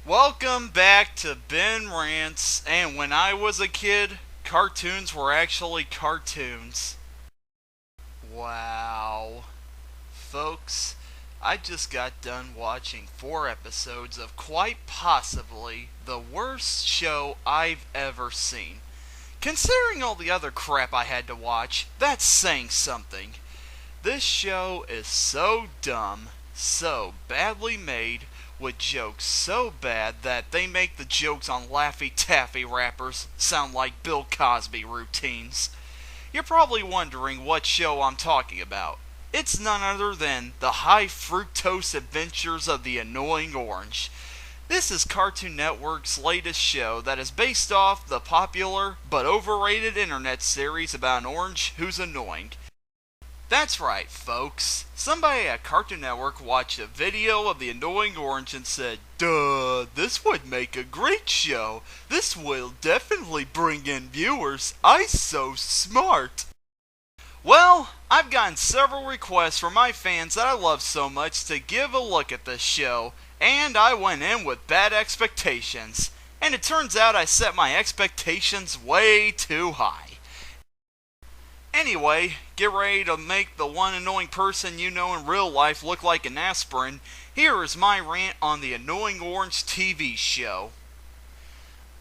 Welcome back to Ben Rants, and when I was a kid, cartoons were actually cartoons. Wow. Folks, I just got done watching 4 episodes of quite possibly the worst show I've ever seen. Considering all the other crap I had to watch, that's saying something. This show is so dumb, so badly made, with jokes so bad that they make the jokes on Laffy Taffy rappers sound like Bill Cosby routines. You're probably wondering what show I'm talking about. It's none other than the High Fructose Adventures of the Annoying Orange. This is Cartoon Network's latest show that is based off the popular but overrated internet series about an orange who's annoying. That's right, folks. Somebody at Cartoon Network watched a video of the annoying orange and said, "Duh, this would make a great show. This will definitely bring in viewers. I'm so smart." Well, I've gotten several requests from my fans that I love so much to give a look at this show, and I went in with bad expectations. And it turns out I set my expectations way too high. Anyway, get ready to make the one annoying person you know in real life look like an aspirin. Here is my rant on the Annoying Orange TV show.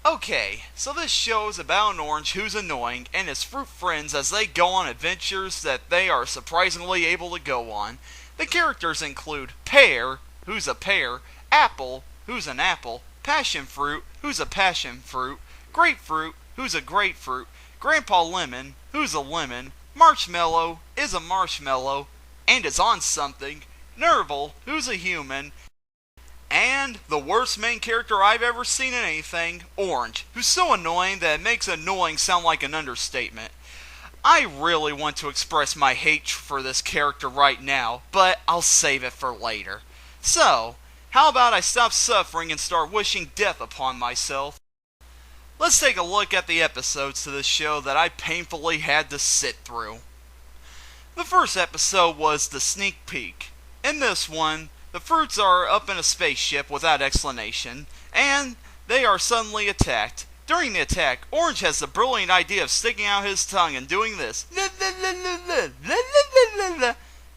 Okay, so this show is about an orange who's annoying and his fruit friends as they go on adventures that they are surprisingly able to go on. The characters include Pear, who's a pear, Apple, who's an apple, Passion Fruit, who's a passion fruit, Grapefruit, who's a grapefruit, Grandpa Lemon, who's a lemon, Marshmallow is a marshmallow, and is on something, Nerville, who's a human, and the worst main character I've ever seen in anything, Orange, who's so annoying that it makes annoying sound like an understatement. I really want to express my hate for this character right now, but I'll save it for later. So, how about I stop suffering and start wishing death upon myself? Let's take a look at the episodes to this show that I painfully had to sit through. The first episode was the sneak peek. In this one, the fruits are up in a spaceship without explanation, and they are suddenly attacked. During the attack, Orange has the brilliant idea of sticking out his tongue and doing this.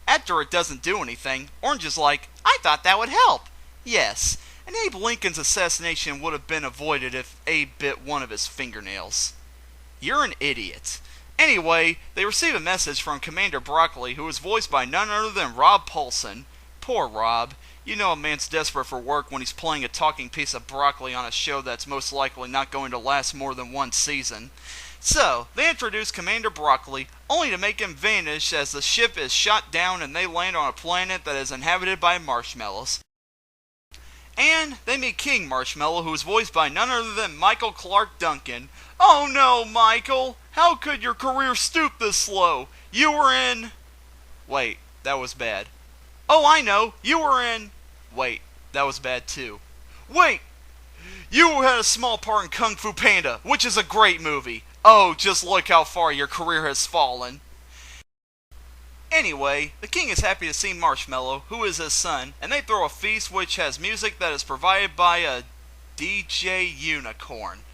After it doesn't do anything, Orange is like, "I thought that would help." Yes, and Abe Lincoln's assassination would have been avoided if Abe bit one of his fingernails. You're an idiot. Anyway, they receive a message from Commander Broccoli, who is voiced by none other than Rob Paulsen. Poor Rob. You know a man's desperate for work when he's playing a talking piece of broccoli on a show that's most likely not going to last more than one season. So, they introduce Commander Broccoli, only to make him vanish as the ship is shot down and they land on a planet that is inhabited by marshmallows. And they meet King Marshmallow, who is voiced by none other than Michael Clark Duncan. "Oh no, Michael! How could your career stoop this low? You were in..." Wait, that was bad. "Oh, I know! You were in..." Wait, that was bad too. Wait! "You had a small part in Kung Fu Panda, which is a great movie. Oh, just look how far your career has fallen." Anyway, the king is happy to see Marshmallow, who is his son, and they throw a feast which has music that is provided by a DJ Unicorn.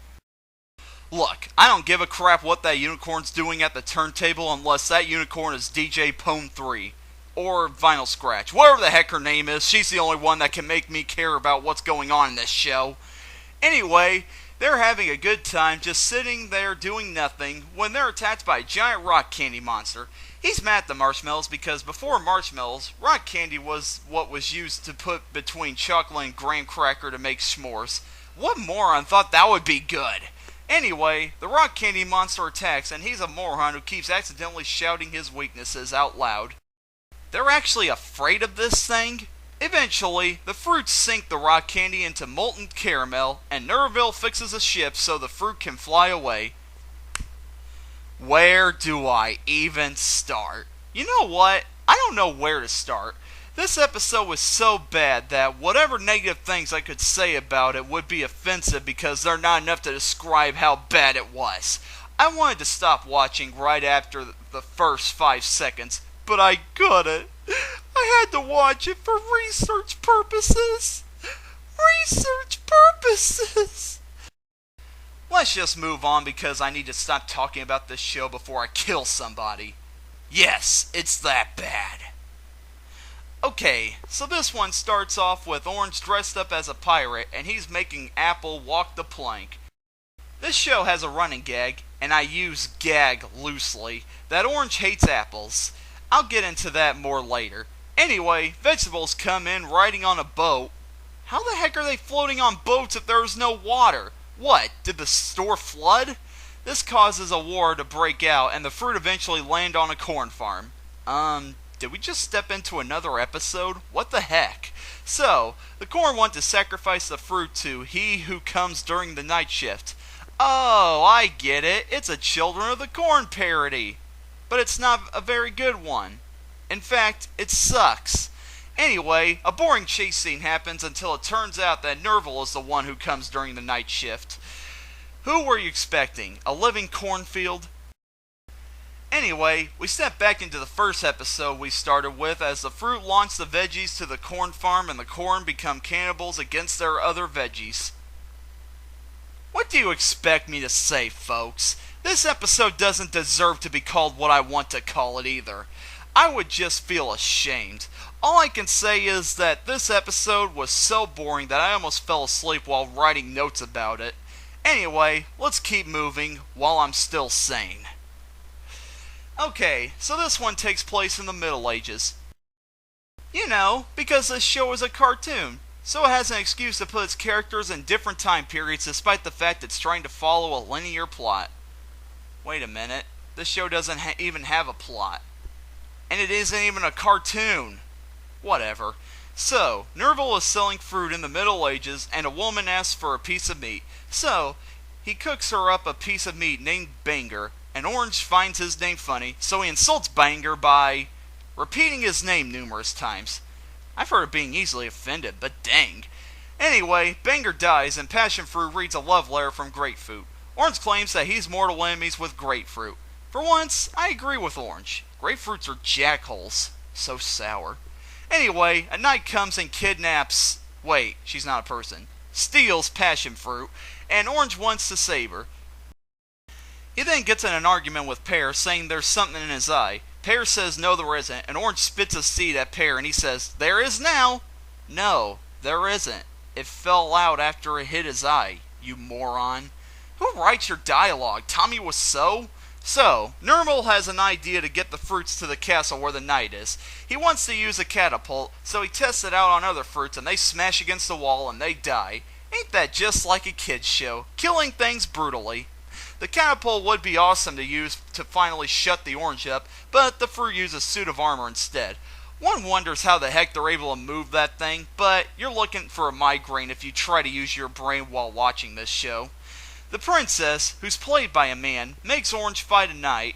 Look, I don't give a crap what that unicorn's doing at the turntable unless that unicorn is DJ Pone 3. Or Vinyl Scratch. Whatever the heck her name is, she's the only one that can make me care about what's going on in this show. Anyway, they're having a good time just sitting there doing nothing when they're attacked by a giant rock candy monster. He's mad at the marshmallows because before marshmallows, rock candy was what was used to put between chocolate and graham cracker to make s'mores. What moron thought that would be good? Anyway, the rock candy monster attacks and he's a moron who keeps accidentally shouting his weaknesses out loud. They're actually afraid of this thing? Eventually, the fruits sink the rock candy into molten caramel, and Nerville fixes a ship so the fruit can fly away. Where do I even start? You know what? I don't know where to start. This episode was so bad that whatever negative things I could say about it would be offensive because they're not enough to describe how bad it was. I wanted to stop watching right after the first 5 seconds, but I couldn't. I had to watch it for research purposes. Research purposes. excuses. Let's just move on because I need to stop talking about this show before I kill somebody. Yes, it's that bad. Okay, so this one starts off with Orange dressed up as a pirate and he's making Apple walk the plank. This show has a running gag, and I use gag loosely, that Orange hates apples. I'll get into that more later. Anyway, Vegetables come in riding on a boat. How the heck are they floating on boats if there is no water? What, did the store flood? This causes a war to break out, and the fruit eventually land on a corn farm. Did we just step into another episode? What the heck? So, the corn want to sacrifice the fruit to he who comes during the night shift. Oh, I get it. It's a Children of the Corn parody. But it's not a very good one. In fact, it sucks. Anyway, a boring chase scene happens until it turns out that Nerville is the one who comes during the night shift. Who were you expecting? A living cornfield? Anyway, we step back into the first episode we started with as the fruit launch the veggies to the corn farm and the corn become cannibals against their other veggies. What do you expect me to say, folks? This episode doesn't deserve to be called what I want to call it either. I would just feel ashamed. All I can say is that this episode was so boring that I almost fell asleep while writing notes about it. Anyway, let's keep moving while I'm still sane. Okay, so this one takes place in the Middle Ages. You know, because this show is a cartoon. So it has an excuse to put its characters in different time periods despite the fact it's trying to follow a linear plot. Wait a minute, this show doesn't even have a plot. And it isn't even a cartoon. Whatever. So, Nerville is selling fruit in the Middle Ages and a woman asks for a piece of meat. So, he cooks her up a piece of meat named Banger, and Orange finds his name funny, so he insults Banger by repeating his name numerous times. I've heard of being easily offended, but dang. Anyway, Banger dies and Passion Fruit reads a love letter from Grapefruit. Orange claims that he's mortal enemies with Grapefruit. For once, I agree with Orange. Grapefruits are jackholes. So sour. Anyway, a knight comes and kidnaps... Wait, she's not a person. Steals Passion Fruit, and Orange wants to save her. He then gets in an argument with Pear, saying there's something in his eye. Pear says no there isn't, and Orange spits a seed at Pear, and he says, there is now! No, there isn't. It fell out after it hit his eye, you moron. Who writes your dialogue? Tommy Wiseau? So, Nerville has an idea to get the fruits to the castle where the knight is. He wants to use a catapult, so he tests it out on other fruits, and they smash against the wall and they die. Ain't that just like a kid's show? Killing things brutally. The catapult would be awesome to use to finally shut the orange up, but the fruit uses a suit of armor instead. One wonders how the heck they're able to move that thing, but you're looking for a migraine if you try to use your brain while watching this show. The princess, who's played by a man, makes Orange fight a knight.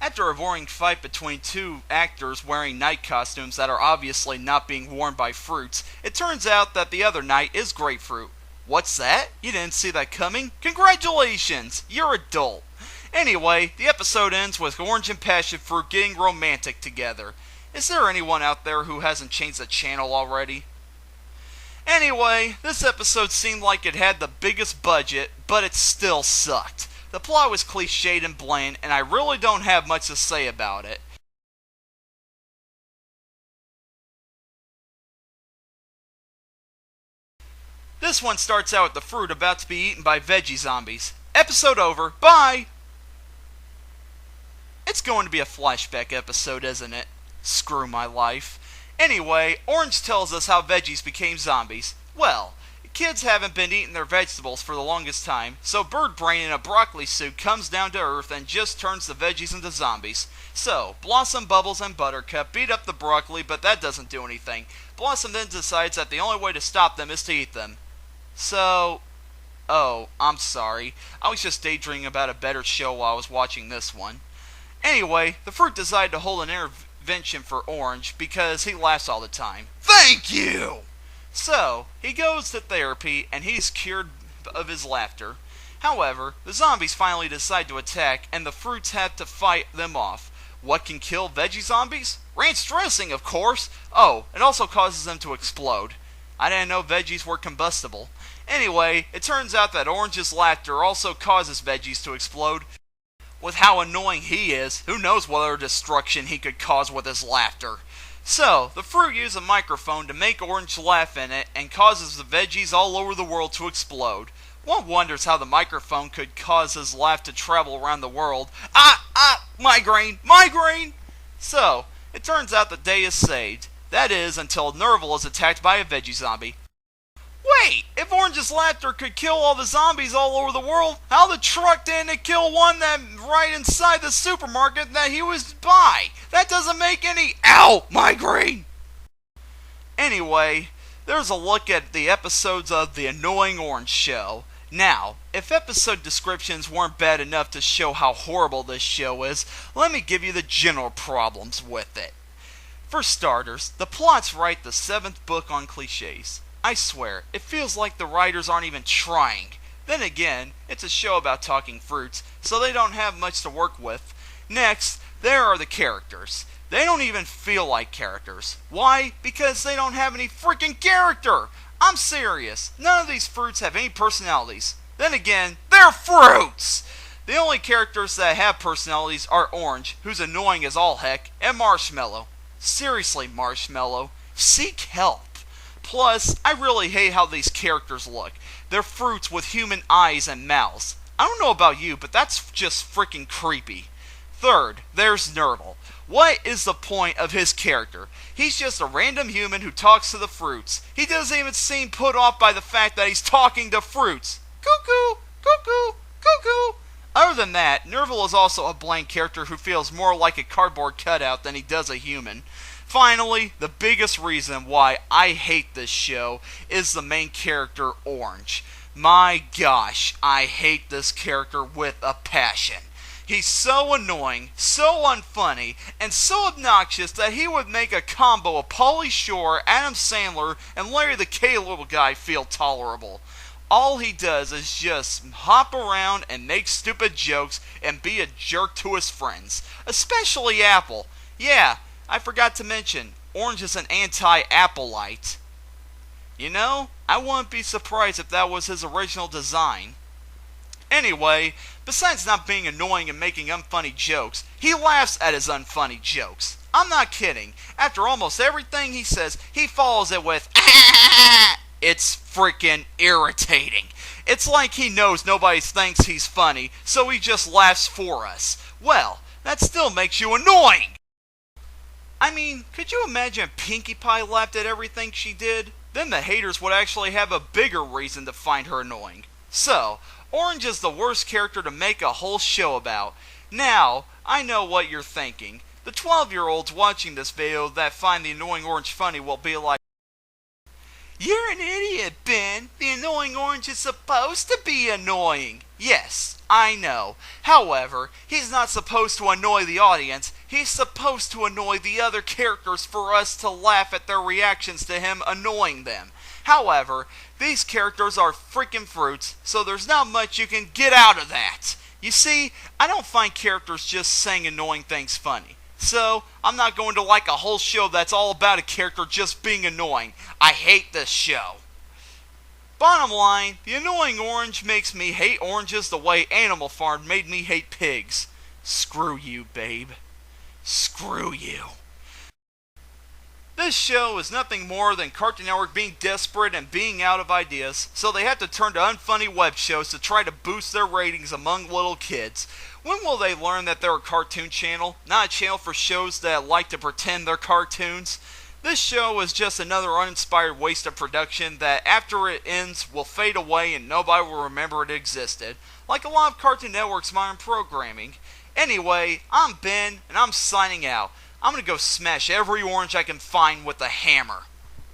After a boring fight between two actors wearing knight costumes that are obviously not being worn by fruits, it turns out that the other knight is Grapefruit. What's that? You didn't see that coming? Congratulations! You're adult. Anyway, the episode ends with Orange and Passion Fruit getting romantic together. Is there anyone out there who hasn't changed the channel already? Anyway, this episode seemed like it had the biggest budget, but it still sucked. The plot was cliched and bland, and I really don't have much to say about it. This one starts out with the fruit about to be eaten by Veggie Zombies. Episode over. Bye! It's going to be a flashback episode, isn't it? Screw my life. Anyway, Orange tells us how veggies became zombies. Well, kids haven't been eating their vegetables for the longest time, so Bird Brain in a broccoli suit comes down to earth and just turns the veggies into zombies. So, Blossom, Bubbles, and Buttercup beat up the broccoli, but that doesn't do anything. Blossom then decides that the only way to stop them is to eat them. So... Oh, I'm sorry. I was just daydreaming about a better show while I was watching this one. Anyway, the fruit decided to hold an intervention for Orange because he laughs all the time. Thank you! So, he goes to therapy and he's cured of his laughter. However, the zombies finally decide to attack and the fruits have to fight them off. What can kill Veggie Zombies? Ranch dressing, of course! Oh, it also causes them to explode. I didn't know veggies were combustible. Anyway, it turns out that Orange's laughter also causes Veggies to explode. With how annoying he is, who knows what other destruction he could cause with his laughter. So, the fruit uses a microphone to make Orange laugh in it and causes the veggies all over the world to explode. One wonders how the microphone could cause his laugh to travel around the world. Migraine! Migraine! So, it turns out the day is saved. That is, until Nerville is attacked by a Veggie Zombie. Wait! If Orange's laughter could kill all the zombies all over the world, how the truck didn't kill one that right inside the supermarket that he was by? That doesn't make any— Ow! Migraine! Anyway, there's a look at the episodes of The Annoying Orange Show. Now, if episode descriptions weren't bad enough to show how horrible this show is, let me give you the general problems with it. For starters, the plot's right the 7th book on cliches. I swear, it feels like the writers aren't even trying. Then again, it's a show about talking fruits, so they don't have much to work with. Next, there are the characters. They don't even feel like characters. Why? Because they don't have any freaking character! I'm serious. None of these fruits have any personalities. Then again, they're fruits! The only characters that have personalities are Orange, who's annoying as all heck, and Marshmallow. Seriously, Marshmallow, seek help. Plus, I really hate how these characters look. They're fruits with human eyes and mouths. I don't know about you, but that's just freaking creepy. Third, there's Nerville. What is the point of his character? He's just a random human who talks to the fruits. He doesn't even seem put off by the fact that he's talking to fruits. Cuckoo! Cuckoo! Cuckoo! Other than that, Nerville is also a blank character who feels more like a cardboard cutout than he does a human. Finally, the biggest reason why I hate this show is the main character, Orange. My gosh, I hate this character with a passion. He's so annoying, so unfunny, and so obnoxious that he would make a combo of Pauly Shore, Adam Sandler, and Larry the K-Little Guy feel tolerable. All he does is just hop around and make stupid jokes and be a jerk to his friends. Especially Apple. Yeah, I forgot to mention, Orange is an anti-Applite. You know, I wouldn't be surprised if that was his original design. Anyway, besides not being annoying and making unfunny jokes, he laughs at his unfunny jokes. I'm not kidding. After almost everything he says, he follows it with It's freaking irritating. It's like he knows nobody thinks he's funny, so he just laughs for us. Well, that still makes you annoying! I mean, could you imagine if Pinkie Pie laughed at everything she did? Then the haters would actually have a bigger reason to find her annoying. So, Orange is the worst character to make a whole show about. Now, I know what you're thinking. The 12-year-olds watching this video that find the annoying Orange funny will be like, "You're an idiot, Ben. The annoying Orange is supposed to be annoying." Yes, I know. However, he's not supposed to annoy the audience. He's supposed to annoy the other characters for us to laugh at their reactions to him annoying them. However, these characters are freaking fruits, so there's not much you can get out of that. You see, I don't find characters just saying annoying things funny. So, I'm not going to like a whole show that's all about a character just being annoying. I hate this show. Bottom line, the annoying Orange makes me hate oranges the way Animal Farm made me hate pigs. Screw you, babe. Screw you. This show is nothing more than Cartoon Network being desperate and being out of ideas, so they have to turn to unfunny web shows to try to boost their ratings among little kids. When will they learn that they're a cartoon channel, not a channel for shows that like to pretend they're cartoons? This show is just another uninspired waste of production that after it ends will fade away and nobody will remember it existed, like a lot of Cartoon Network's modern programming. Anyway, I'm Ben, and I'm signing out. I'm gonna go smash every orange I can find with a hammer.